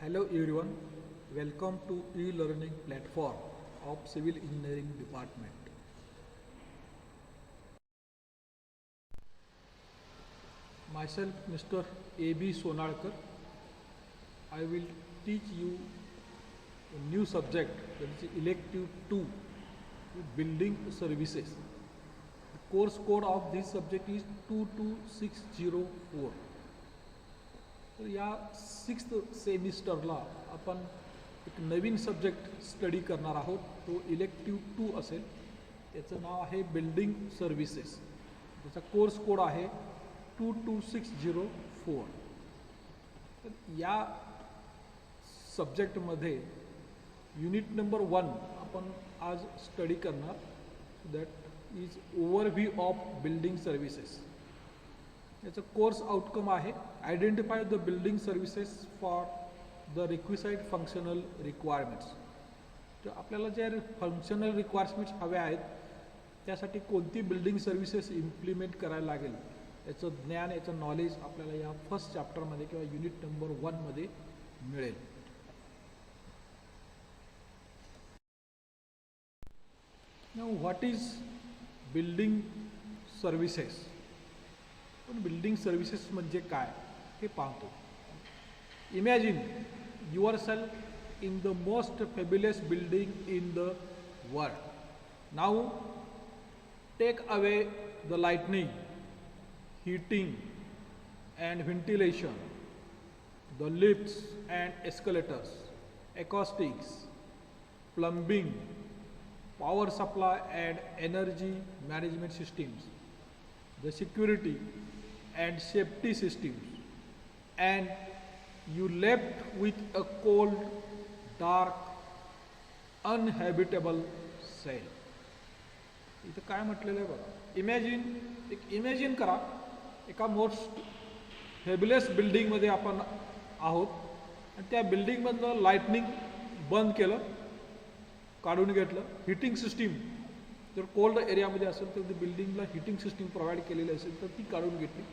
Hello everyone, welcome to e-learning platform of Civil Engineering Department. Myself Mr. A.B. Sonalkar. I will teach you a new subject, that is elective 2, building services. The course code of this subject is 22604. तर या 6th सेमिस्टरला आपण एक नवीन subject study करणार आहोत. तो elective 2 असेल. त्याचं नाव आहे बिल्डिंग सर्व्हिसेस. त्याचा कोर्स कोड आहे 22604. तर या सब्जेक्टमध्ये युनिट नंबर 1 आपण आज स्टडी करणार. That is overview of building services. याचं कोर्स आउटकम आहे identify the building services for the requisite functional requirements. तर आपल्याला ज्या फंक्शनल रिक्वायरमेंट्स हव्या आहेत त्यासाठी कोणती बिल्डिंग सर्व्हिसेस इम्प्लिमेंट करायला लागेल याचं ज्ञान, याचं नॉलेज आपल्याला या फर्स्ट चॅप्टरमध्ये किंवा युनिट नंबर 1मध्ये मिळेल. Now what is building services. पण बिल्डिंग सर्व्हिसेस म्हणजे काय हे पाहतो. Imagine yourself in the most fabulous building in the world. Now take away the lightning, heating and ventilation, the lifts and escalators, acoustics, plumbing, power supply and energy management systems, the security and safety systems, and you left with a cold, dark, uninhabitable cell. इथं काय म्हटलेलं आहे बघा. Imagine करा एका most fabulous बिल्डिंगमध्ये आपण आहोत आणि त्या बिल्डिंगमधलं लाईटनिंग बंद केलं, काढून घेतलं. हिटिंग सिस्टीम जर कोल्ड एरियामध्ये असेल तर ती बिल्डिंगला हिटिंग सिस्टीम प्रोव्हाइड केलेली असेल तर ती काढून घेतली.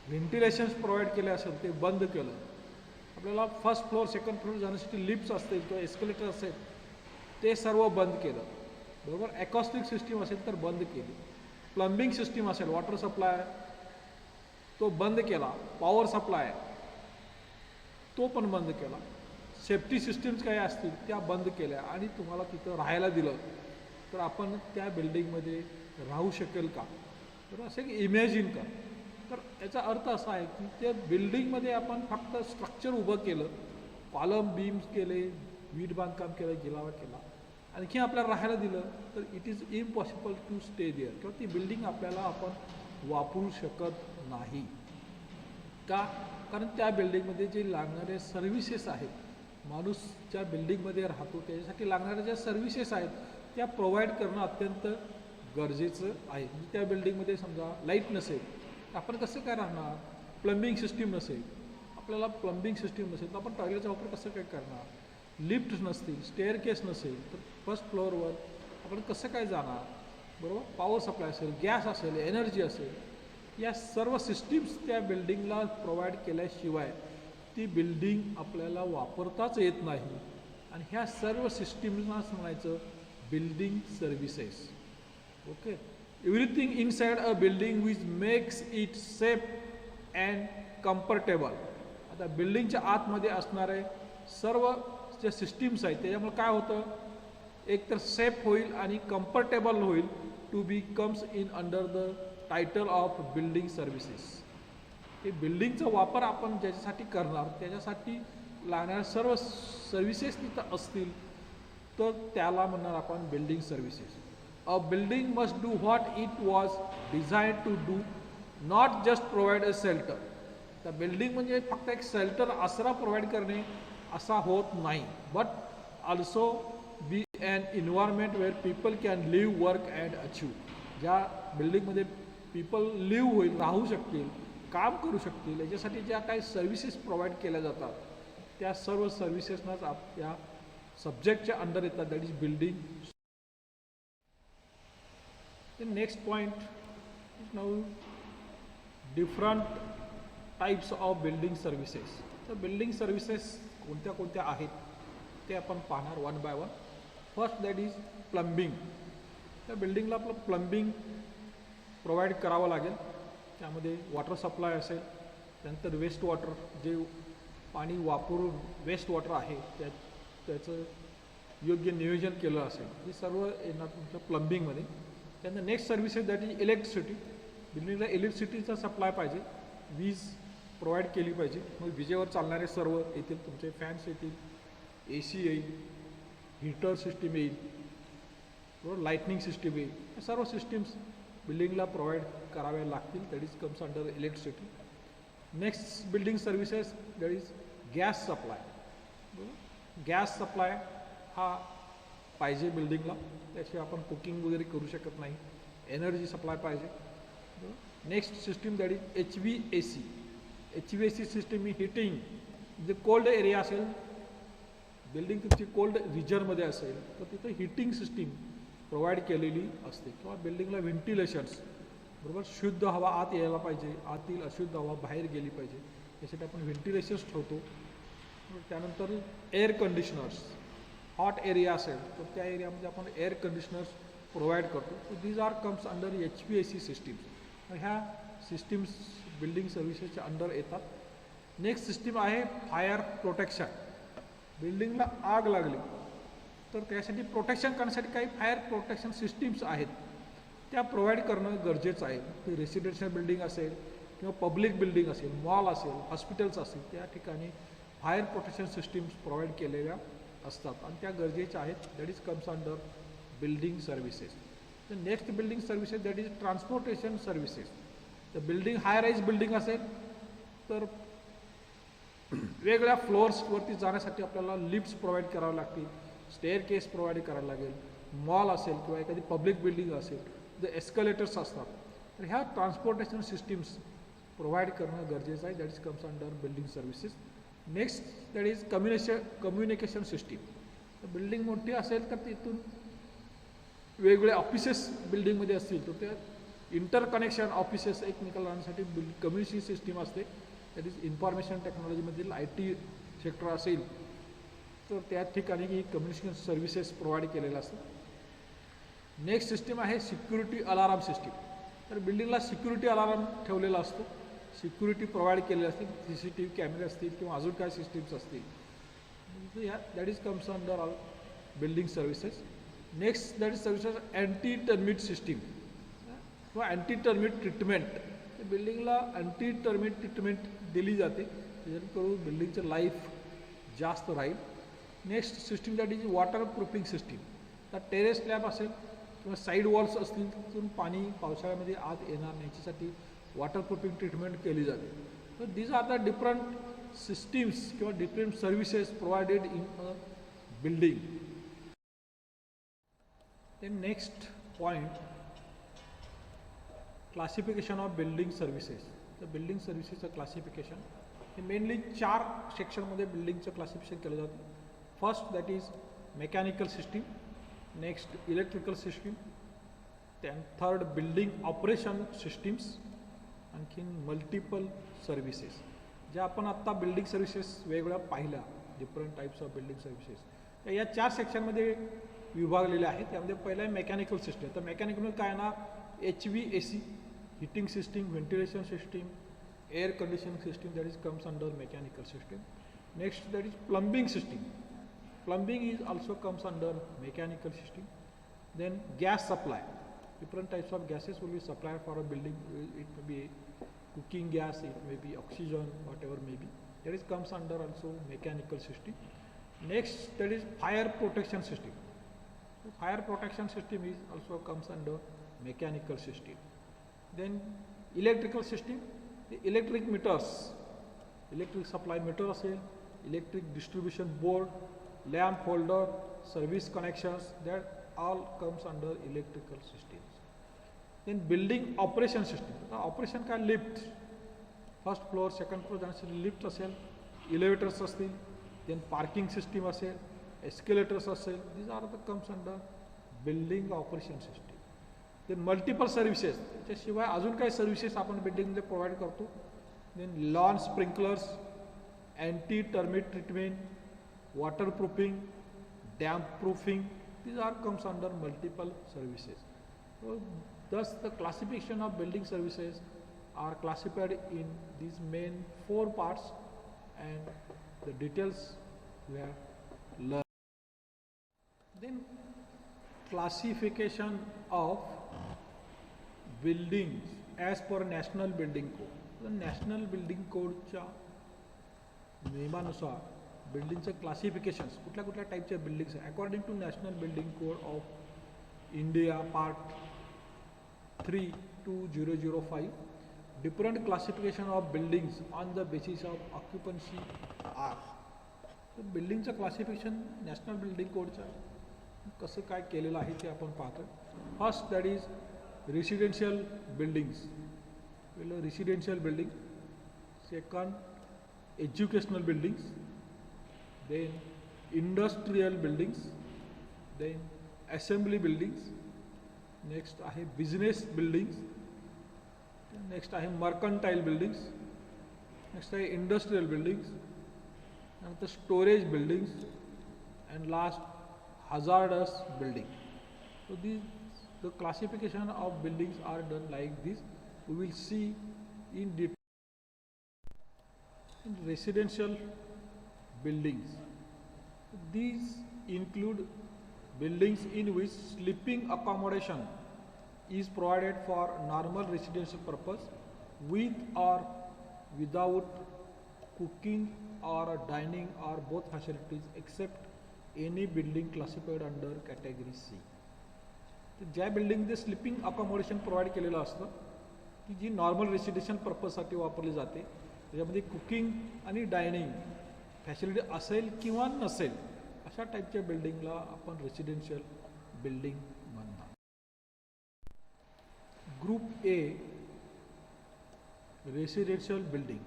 व्हेंटिलेशन्स प्रोव्हाइड केले असेल ते बंद केलं. आपल्याला फर्स्ट फ्लोअर सेकंड फ्लोअर जाण्यासाठी लिफ्ट्स असतील किंवा एस्केलेटर असेल ते सर्व बंद केलं, बरोबर. ॲकॉस्टिक सिस्टीम असेल तर बंद केली. प्लंबिंग सिस्टीम असेल, वॉटर सप्लाय तो बंद केला. पॉवर सप्लाय तो पण बंद केला. सेफ्टी सिस्टीम्स काही असतील त्या बंद केल्या आणि तुम्हाला तिथं राहायला दिलं तर आपण त्या बिल्डिंगमध्ये राहू शकेल का. तर असं इमॅजिन कर. तर याचा अर्थ असा आहे की त्या बिल्डिंगमध्ये आपण फक्त स्ट्रक्चर उभं केलं, कॉलम बीम्स केले, वीट बांधकाम केलं, गिलावा केला, आणखी आपल्याला राहायला दिलं तर it is impossible to stay there. किंवा ती बिल्डिंग आपल्याला आपण वापरू शकत नाही. का? कारण त्या बिल्डिंगमध्ये जे लागणारे सर्व्हिसेस आहेत, माणूस ज्या बिल्डिंगमध्ये राहतो त्याच्यासाठी लागणाऱ्या ज्या सर्व्हिसेस आहेत त्या प्रोव्हाइड करणं अत्यंत गरजेचं आहे. म्हणजे त्या बिल्डिंगमध्ये समजा लाईट नसेल तर आपण कसं काय राहणार. प्लंबिंग सिस्टीम नसेल, आपल्याला प्लंबिंग सिस्टीम नसेल तर आपण टॉयलेटचा वापर कसं काय करणार. लिफ्ट नसतील, स्टेअर केस नसेल तर फर्स्ट फ्लोअरवर आपण कसं काय जाणार, बरोबर. पॉवर सप्लाय असेल, गॅस असेल, एनर्जी असेल, या सर्व सिस्टीम्स त्या बिल्डिंगला प्रोव्हाइड केल्याशिवाय ती बिल्डिंग आपल्याला वापरताच येत नाही. आणि ह्या सर्व सिस्टीम्सनाच म्हणायचं building services. Okay. Everything inside a building which makes it safe and comfortable. आता बिल्डिंगच्या आतमध्ये असणारे सर्व ज्या सिस्टीम्स आहेत त्याच्यामुळे काय होतं, एक तर सेफ होईल आणि कम्फर्टेबल होईल. To be comes in under the title of building services. हे बिल्डिंगचा वापर आपण ज्याच्यासाठी करणार त्याच्यासाठी लागणाऱ्या सर्व सर्व्हिसेस तिथं असतील तर त्याला म्हणणार आपण building services. A building must do what it was design to do, not just provide a shelter. तर बिल्डिंग म्हणजे फक्त एक शेल्टर, आसरा प्रोव्हाइड करणे असा होत नाही. But also be an environment where people can live, work and achieve. ज्या बिल्डिंगमध्ये पीपल लिव्ह होईल, राहू शकतील, काम करू शकतील, याच्यासाठी ज्या काही सर्व्हिसेस प्रोव्हाइड केल्या जातात त्या सर्व सर्व्हिसेसनाच या सब्जेक्टच्या अंडर येतात. That is building. The next point is now different types of building services. तर बिल्डिंग सर्व्हिसेस कोणत्या कोणत्या आहेत ते आपण पाहणार one by one. First that is plumbing. त्या बिल्डिंगला आपलं प्लंबिंग प्रोव्हाइड करावं लागेल. त्यामध्ये वॉटर सप्लाय असेल, त्यानंतर वेस्ट वॉटर जे पाणी वापरून वेस्ट वॉटर आहे त्याचं योग्य नियोजन केलं असेल, हे सर्व येणार तुमच्या प्लंबिंगमध्ये. त्यानंतर next services that is electricity. बिल्डिंगला इलेक्ट्रिसिटीचा सप्लाय पाहिजे, वीज प्रोव्हाइड केली पाहिजे. मग विजेवर चालणारे सर्व येतील, तुमचे फॅन्स येतील, AC येईल, हीटर सिस्टीम येईल, बरोबर, लाईटनिंग सिस्टीम येईल. हे सर्व सिस्टीम्स बिल्डिंगला प्रोव्हाइड कराव्या लागतील. That is comes under electricity. Next building services that is gas supply. Gas supply हा पाहिजे बिल्डिंगला, त्याशिवाय आपण कुकिंग वगैरे करू शकत नाही. एनर्जी सप्लाय पाहिजे. Next system that is HVAC. HVAC system ही हिटिंग. जे कोल्ड एरिया असेल, बिल्डिंग तुमची कोल्ड रिजनमध्ये असेल तर तिथं हिटिंग सिस्टीम प्रोव्हाइड केलेली असते. किंवा बिल्डिंगला व्हेंटिलेशन्स, बरोबर, शुद्ध हवा आत यायला पाहिजे, आतील अशुद्ध हवा बाहेर गेली पाहिजे, यासाठी आपण व्हेंटिलेशन्स ठेवतो. त्यानंतर एअर कंडिशनर्स. हॉट एरिया असेल तर त्या एरियामध्ये आपण एअर कंडिशनर्स प्रोव्हाइड करतो. So these are comes under HVAC systems. ह्या सिस्टीम्स बिल्डिंग सर्व्हिसेसच्या अंडर येतात. नेक्स्ट सिस्टीम आहे फायर प्रोटेक्शन. बिल्डिंगला आग लागली तर त्यासाठी प्रोटेक्शन करण्यासाठी काही फायर प्रोटेक्शन सिस्टीम्स आहेत, त्या प्रोव्हाइड करणं गरजेचं आहे. ते रेसिडेन्शियल बिल्डिंग असेल किंवा पब्लिक बिल्डिंग असेल, मॉल असेल, हॉस्पिटल्स असतील, त्या ठिकाणी फायर प्रोटेक्शन सिस्टीम्स प्रोव्हाइड केलेल्या असतात आणि त्या गरजेच्या आहेत. That is comes under building services. The next building services that is transportation services. तर बिल्डिंग हाय राईज बिल्डिंग असेल तर वेगवेगळ्या फ्लोअर्सवरती जाण्यासाठी आपल्याला लिफ्ट्स प्रोव्हाइड करावे लागतील, स्टेअर केस प्रोव्हाइड करायला लागेल. मॉल असेल किंवा एखादी पब्लिक बिल्डिंग असेल तर एस्कलेटर्स असतात. तर ह्या ट्रान्सपोर्टेशन सिस्टीम्स प्रोव्हाइड करणं गरजेचं आहे. That is comes under building services. Next that is communication system. तर बिल्डिंग मोठी असेल तर तिथून वेगवेगळे ऑफिसेस बिल्डिंगमध्ये असतील तर त्या इंटरकनेक्शन ऑफिसेस एकमेकाला आणण्यासाठी कम्युनिकेशन सिस्टीम असते. दॅट इज इन्फॉर्मेशन टेक्नॉलॉजीमधील IT सेक्टर असेल तर त्या ठिकाणी ही कम्युनिकेशन सर्व्हिसेस प्रोव्हाइड केलेलं असतं. नेक्स्ट सिस्टीम आहे सिक्युरिटी अलाराम सिस्टीम. तर बिल्डिंगला सिक्युरिटी अलाराम ठेवलेला असतो, सिक्युरिटी प्रोव्हाइड केलेली असते, CCTV कॅमेरे असतील किंवा अजून काय सिस्टीम्स असतील. That is comes under all building services. Next that is services anti termite system किंवा अँटी टर्मिट ट्रीटमेंट. बिल्डिंगला अँटी टर्मिट ट्रीटमेंट दिली जाते जेणेकरून बिल्डिंगचं लाईफ जास्त राहील. Next system that is water proofing system. तर टेरेस स्लॅब असेल किंवा साईड वॉल्स असतील तिथून पाणी पावसाळ्यामध्ये आत येणार नाही, याच्यासाठी वॉटर प्रूफिंग ट्रीटमेंट केली जाते. तर these are the different systems किंवा different services provided in a building. Then next point, classification of building services. तर बिल्डिंग सर्व्हिसेसचं क्लासिफिकेशन हे मेनली 4 सेक्शनमध्ये बिल्डिंगचं क्लासिफिकेशन केलं जातं. First that is mechanical system, next electrical system, त्यान थर्ड बिल्डिंग ऑपरेशन सिस्टीम्स, आणखीन मल्टिपल सर्व्हिसेस. ज्या आपण आत्ता बिल्डिंग सर्व्हिसेस वेगवेगळ्या पाहिल्या, different types of building services, त्या या 4 सेक्शनमध्ये विभागलेल्या आहेत. त्यामध्ये पहिलं आहे मेकॅनिकल सिस्टीम. तर मेकॅनिकल काय ना, HVAC, heating system, ventilation system, air conditioning system, that is comes under mechanical system. Next that is plumbing system. Plumbing is also comes under mechanical system. Then gas supply. Different types of gases will be supplied for a building. It may be cooking gas, it may be oxygen, whatever may be. That is comes under also mechanical system. Next, that is fire protection system. The fire protection system is also comes under mechanical system. Then electrical system. The electric meters, electric supply meter असेल, electric distribution board, lamp holder, service connections, that all comes under electrical systems. Then building operation system. Now operation का lift, first floor, second floor जाण्यासाठी lift असेल, elevators असतील, then parking system असेल, escalators असेल, these are the comes under building operation system. Then multiple services, त्याच्याशिवाय अजून काही services आपण बिल्डिंगमध्ये प्रोव्हाइड करतो. then lawn sprinklers, anti-termite treatment, waterproofing, damp proofing. These are comes under multiple services. So thus the classification of building services are classified in these main four parts, and the details we have learned. Then classification of buildings as per National Building Code. The National Building Codeच्या नियमानुसार बिल्डिंगचं क्लासिफिकेशन्स कुठल्या कुठल्या टाईपच्या buildings आहे according to national building code of India part 3/2005 different classification of buildings on the basis of occupancy are. तर बिल्डिंगचं classification national building कोडचं कसं काय केलेलं आहे ते आपण पाहतो. First that is residential buildings. पहिलं residential building, second educational buildings, then industrial buildings, then assembly buildings, next आहे business buildings, next आहे mercantile buildings, next आहे industrial buildings, नंतर storage buildings, and last hazardous building. So the classification of buildings are done like this. We will see in detail. In residential buildings, these include buildings in which sleeping accommodation is provided for normal residential purpose with or without cooking or dining or both facilities except any building classified under category C. तर ज्या बिल्डिंगमध्ये slipping accommodation provide केलेलं असतं की जी normal residential पर्पजसाठी वापरली जाते, त्याच्यामध्ये cooking आणि डायनिंग फॅसिलिटी असेल किंवा नसेल अशा टाईपच्या बिल्डिंगला आपण रेसिडेन्शियल बिल्डिंग म्हणतात. Group A residential building.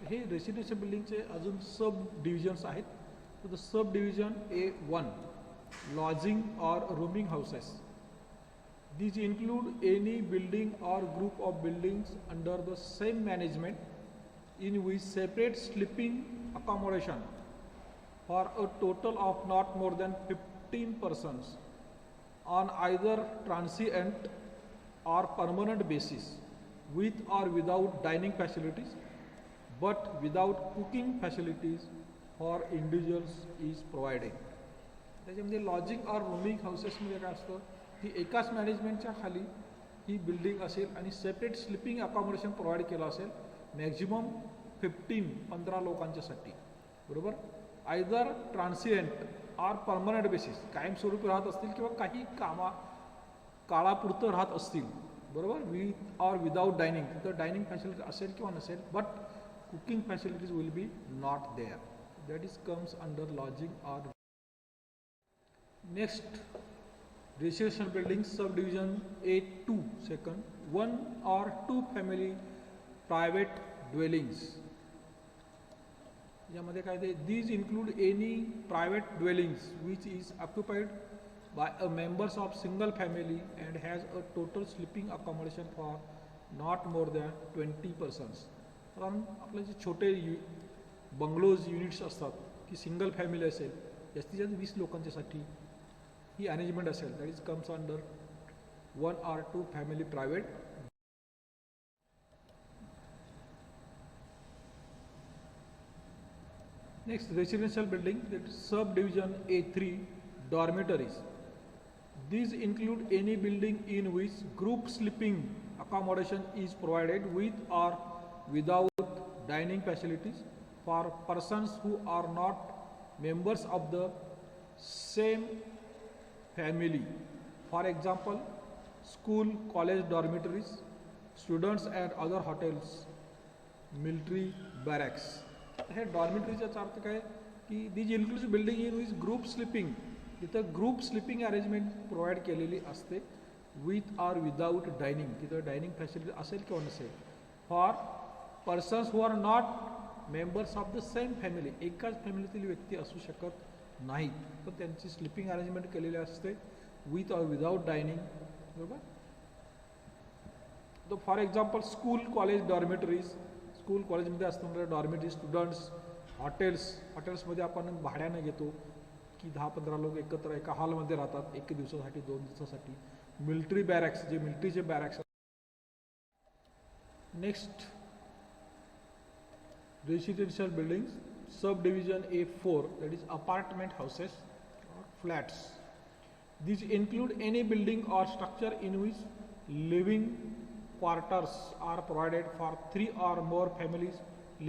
हे रेसिडेन्शियल बिल्डिंगचे अजून सब डिव्हिजन्स आहेत. तर the sub division A1 lodging or rooming houses. These include any building or group of buildings under the same management in which separate sleeping accommodation for a total of not more than 15 persons on either transient or permanent basis with or without dining facilities but without cooking facilities for individuals is provided. त्याच्यामध्ये lodging और rooming हाऊसेसमध्ये काय असतं की एकाच मॅनेजमेंटच्या खाली ही building असेल आणि सेपरेट स्लिपिंग अकॉमोडेशन प्रोव्हाइड केलं असेल मॅक्झिमम 15 लोकांच्यासाठी, बरोबर. Either transient or permanent basis, कायमस्वरूपी राहत असतील किंवा काही काळापुरतं राहत असतील, बरोबर. विथ ऑर विदाउट डायनिंग, तर डायनिंग फॅसिलिटी असेल किंवा नसेल, but cooking facilities will be not there. That is comes under lodging or. Next residential buildings subdivision A2 second, 1 or 2 family private dwellings. यामध्ये काय ते, these include any private dwellings which is occupied by a members of single family and has a total sleeping accommodation for not more than 20 persons. कारण आपले जे छोटे bungalows units असतात की single family असेल जास्तीत जास्त 20 लोकांच्यासाठी ही अरेंजमेंट असेल, that is comes under 1 or 2 family private. Next residential building, that sub division A3 dormitories. These include any building in which group sleeping accommodation is provided with or without dining facilities for persons who are not members of the same family. For example, school, college dormitories, students and other hotels, military barracks. हे डॉर्मेटरीचा अर्थ काय की these includes building in which group sleeping. तिथं group sleeping arrangement provide केलेली असते with or without dining. तिथं dining facility असेल किंवा नसेल. For persons who are not members of the same family, एकाच फॅमिलीतील व्यक्ती असू शकत नाहीत, तर त्यांची स्लिपिंग अरेंजमेंट केलेली असते विथ ऑर विदाउट डायनिंग, बरोबर. तर for example school, college dormitories, school कॉलेजमध्ये असणारे डॉर्मेटरी स्टुडंट्स, हॉटेल्समध्ये आपण भाड्याने घेतो की 10-15 लोक एकत्र एका हॉलमध्ये राहतात 1 दिवसासाठी 2 दिवसासाठी. मिलिटरी बॅरॅक्स, जे मिलिटरीचे barracks. Next, residential buildings, subdivision A4, that is apartment houses or flats. These include any building or structure in which living quarters are provided for 3 or more families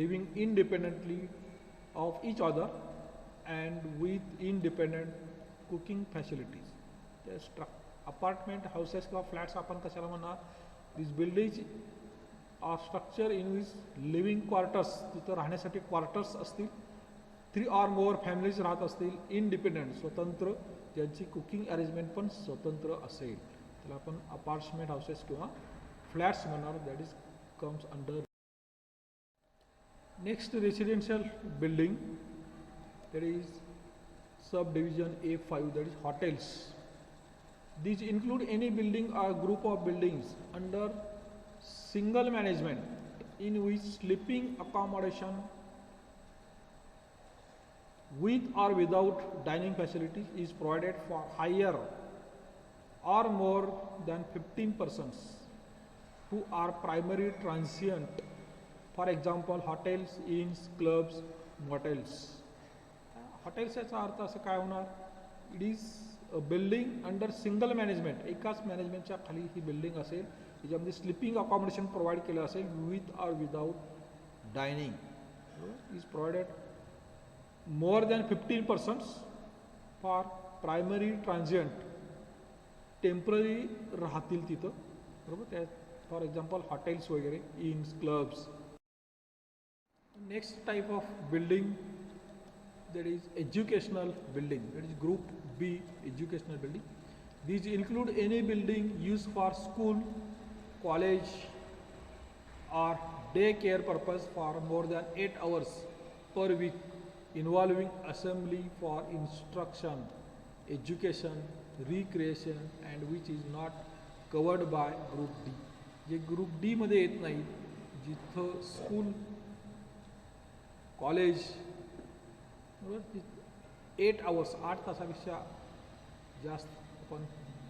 living independently of each other and with independent cooking facilities. The apartment houses किंवा flats आपण कशाला म्हणणार? These buildings or structure in which living quarters, तिथं राहण्यासाठी quarters असतील, 3 or more families राहत असतील, independent स्वतंत्र, ज्यांची कुकिंग अरेंजमेंट पण स्वतंत्र असेल, त्याला आपण अपार्टमेंट हाऊसेस किंवा फ्लॅट्स म्हणणार. That is comes under. Next, residential building, that is sub division A5, that is hotels. These include any building or group of buildings under single management in which sleeping accommodation with or without dining facilities is provided for higher or more than 15 persons who are primary transient. For example, hotels, inns, clubs, motels. Hotels याचा अर्थ असं काय होणार? It is a building under single management, एकाच मॅनेजमेंटच्या खाली ही building असेल, त्याच्यामध्ये स्लिपिंग अकॉमोडेशन प्रोव्हाइड केलं असेल with or without dining. Is provided more than 15 persons for primary transient, temporary राहतील तिथं, बरोबर. त्या फॉर एक्झाम्पल हॉटेल्स वगैरे, inns, clubs. Next type of building, that is educational building, that is group B, educational building. These include any building used for school, college or daycare purpose for more than 8 hours per week, involving assembly for instruction, education, recreation, and which is not covered by group D. जे group D मध्ये येत नाही, जिथं school, college 8 hours, 8 तासापेक्षा जास्त आपण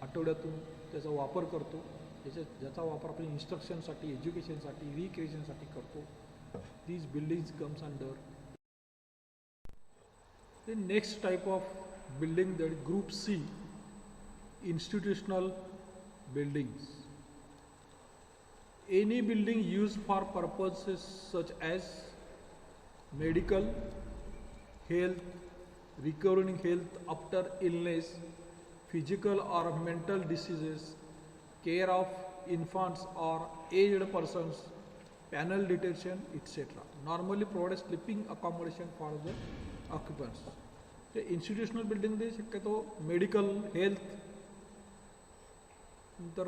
आठवड्यातून त्याचा वापर करतो, ज्याचा वापर आपण इन्स्ट्रक्शनसाठी, एज्युकेशनसाठी, रिक्रिएशनसाठी करतो. These buildings comes under. The next type of building, that group C, institutional buildings. Any building used for purposes such as medical, health, recovering health after illness, physical or mental diseases, care of infants or aged persons, panel detention, etc. Normally provide sleeping accommodation for the occupants. The institutional building मध्ये शक्यतो medical, health, नंतर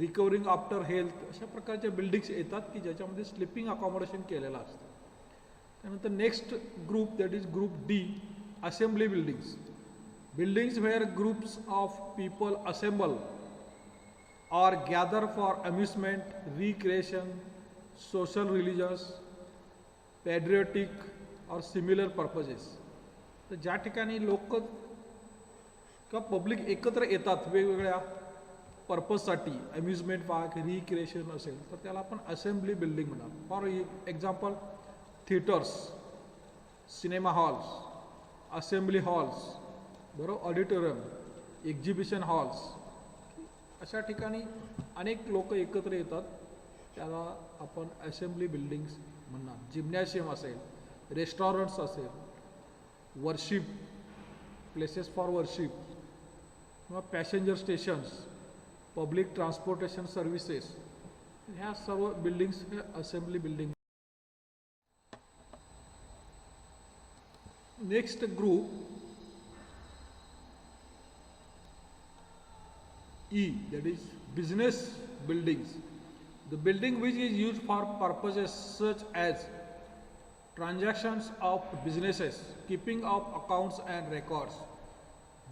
recovering after health अशा प्रकारच्या buildings येतात की ज्याच्यामध्ये slipping accommodation केलेलं असतं. त्यानंतर next group, that is group D, assembly buildings. Buildings where groups of people assemble or gather for amusement, recreation, social, religious, patriotic or similar purposes. तर ज्या ठिकाणी लोक किंवा पब्लिक एकत्र येतात वेगवेगळ्या पर्पजसाठी, अम्युजमेंट पार्क, रिक्रिएशन असेल तर त्याला आपण असेंब्ली बिल्डिंग म्हणणार. For example, theatres, cinema halls, assembly halls, बरोबर, ऑडिटोरियम, एक्झिबिशन हॉल्स, अशा ठिकाणी अनेक लोक एकत्र येतात, त्याला आपण असेंब्ली बिल्डिंग्स म्हणणार. जिम्नॅशियम असेल, रेस्टॉरंट्स असेल, वर्शिप प्लेसेस फॉर वर्शिप किंवा passenger stations, public transportation services, ह्या सर्व बिल्डिंग्स हे assembly building. Next group E, that is business buildings. The building which is used for purposes such as transactions of businesses, keeping of accounts and records,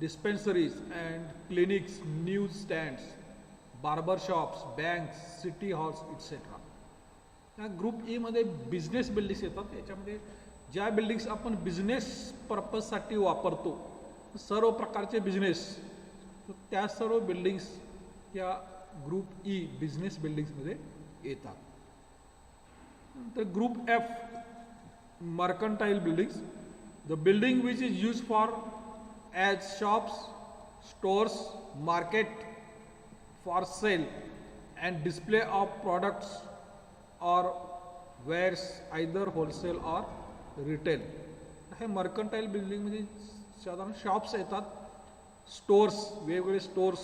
dispensaries and clinics, news stands, barber shops, banks, city halls, etc. त्या group E मध्ये business buildings येतात. याच्यामध्ये ज्या buildings आपण business पर्पजसाठी वापरतो, सर्व प्रकारचे business, त्या सर्व बिल्डिंग्स या ग्रुप ई बिझनेस बिल्डिंग्समध्ये येतात. तर group F mercantile buildings, the building which is use for as shops, stores, market for sale and display of products or wares either wholesale or retail. हे mercantile बिल्डिंगमध्ये साधारण shops येतात, stores, वेगवेगळे stores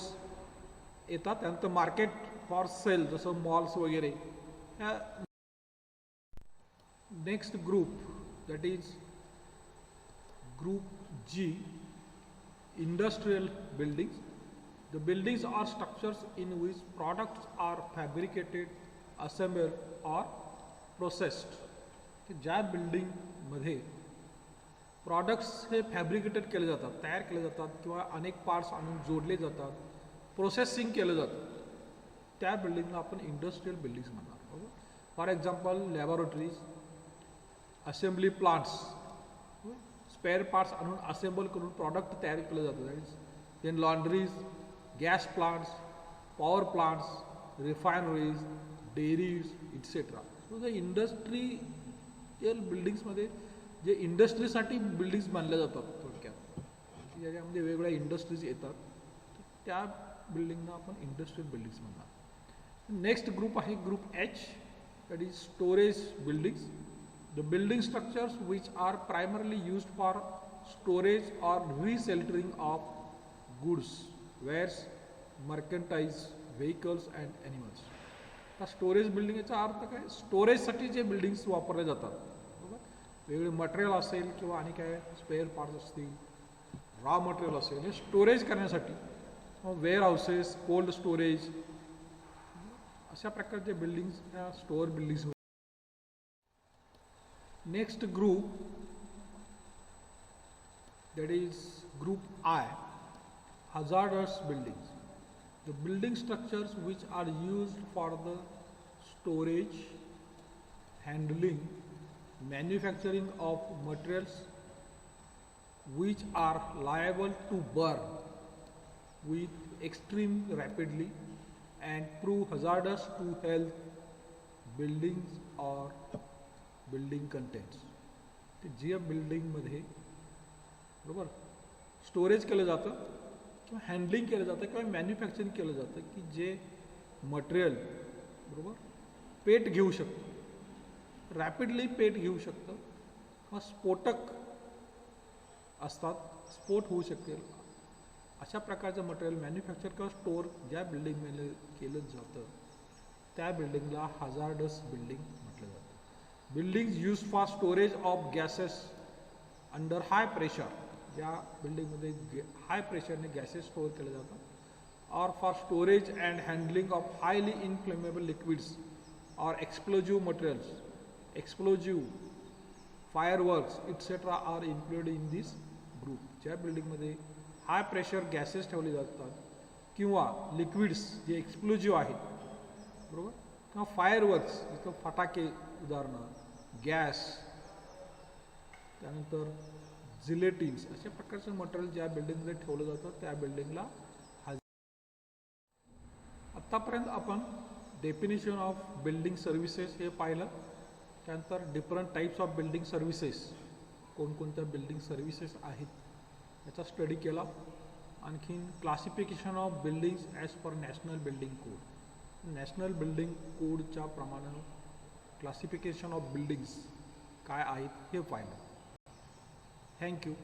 येतात, त्यानंतर मार्केट फॉर सेल जसं malls वगैरे. Next group that is group G, industrial buildings. The buildings are structures in which products are fabricated, assembled or processed. ज्या बिल्डिंगमध्ये प्रॉडक्ट्स हे फॅब्रिकेटेड केले जातात, तयार केले जातात किंवा अनेक पार्ट्स आणून जोडले जातात, प्रोसेसिंग केलं जातं, त्या बिल्डिंगला आपण इंडस्ट्रियल बिल्डिंग्स म्हणणार. बरोबर. For example laboratories, assembly plants, spare parts आणून असेंबल करून प्रॉडक्ट तयार केलं जातं. That is then laundries, gas plants, power plants, refineries, dairies etcetera. So the industrial बिल्डिंग्समध्ये जे इंडस्ट्रीसाठी बिल्डिंग्स बांधल्या जातात थोडक्यात, ज्याच्यामध्ये वेगवेगळ्या इंडस्ट्रीज येतात, त्या बिल्डिंगना आपण इंडस्ट्रियल बिल्डिंग्स म्हणणार. नेक्स्ट ग्रुप आहे group H, that is storage buildings. The building structures which are primarily used for storage और resheltering of goods, wares, merchandise, vehicles and animals. आता स्टोरेज बिल्डिंग याचा अर्थ काय, स्टोरेजसाठी जे बिल्डिंग्स वापरले जातात, बरोबर, वेगळे मटेरियल असेल किंवा आणि काय स्पेअर पार्ट्स असतील, रॉ मटेरियल असेल, हे स्टोरेज करण्यासाठी वेअर हाऊसेस, कोल्ड स्टोरेज, अशा प्रकारचे बिल्डिंग्स या store buildings. Next group that is group I, hazardous buildings. The building structures which are used for the storage, handling, manufacturing of materials which are liable to burn with extreme rapidly and prove hazardous to health, buildings or building contents. जे बिल्डिंगमध्ये बरोबर storage केलं जातं किंवा handling केलं जातं किंवा manufacturing केलं जातं की जे मटेरियल बरोबर पेट घेऊ शकतं, रॅपिडली पेट घेऊ शकतं किंवा स्फोटक असतात, स्फोट होऊ शकेल, अशा प्रकारचं मटेरियल मॅन्युफॅक्चर किंवा स्टोअर ज्या बिल्डिंगमध्ये केलं जातं त्या बिल्डिंगला हजार्डस बिल्डिंग म्हटलं जातं. Buildings use for storage of gases under high pressure, ज्या बिल्डिंगमध्ये हाय प्रेशरने गॅसेस स्टोअर केले जातात, और for storage and handling of highly inflammable liquids और explosive materials, explosive, fireworks etcetera are included in this group. ज्या बिल्डिंगमध्ये हाय प्रेशर गॅसेस ठेवले जातात किंवा लिक्विड्स जे एक्सप्लोजिव्ह आहेत, बरोबर, किंवा फायरवर्क्स जिथं फटाके, उदाहरणं गॅस, त्यानंतर जिलेटिन्स, अशा प्रकारचं मटेरियल ज्या बिल्डिंगमध्ये ठेवलं जातं त्या बिल्डिंगला. आत्तापर्यंत आपण डेफिनेशन ऑफ बिल्डिंग सर्व्हिसेस हे पाहिलं, त्यानंतर different types of building services, कोणकोणत्या बिल्डिंग सर्व्हिसेस आहेत याचा स्टडी केला. आणखीन classification of buildings as per national building code, national building कोडच्या प्रमाणे क्लासिफिकेशन ऑफ बिल्डिंग्स काय आहेत हे पाहिलं. Thank you.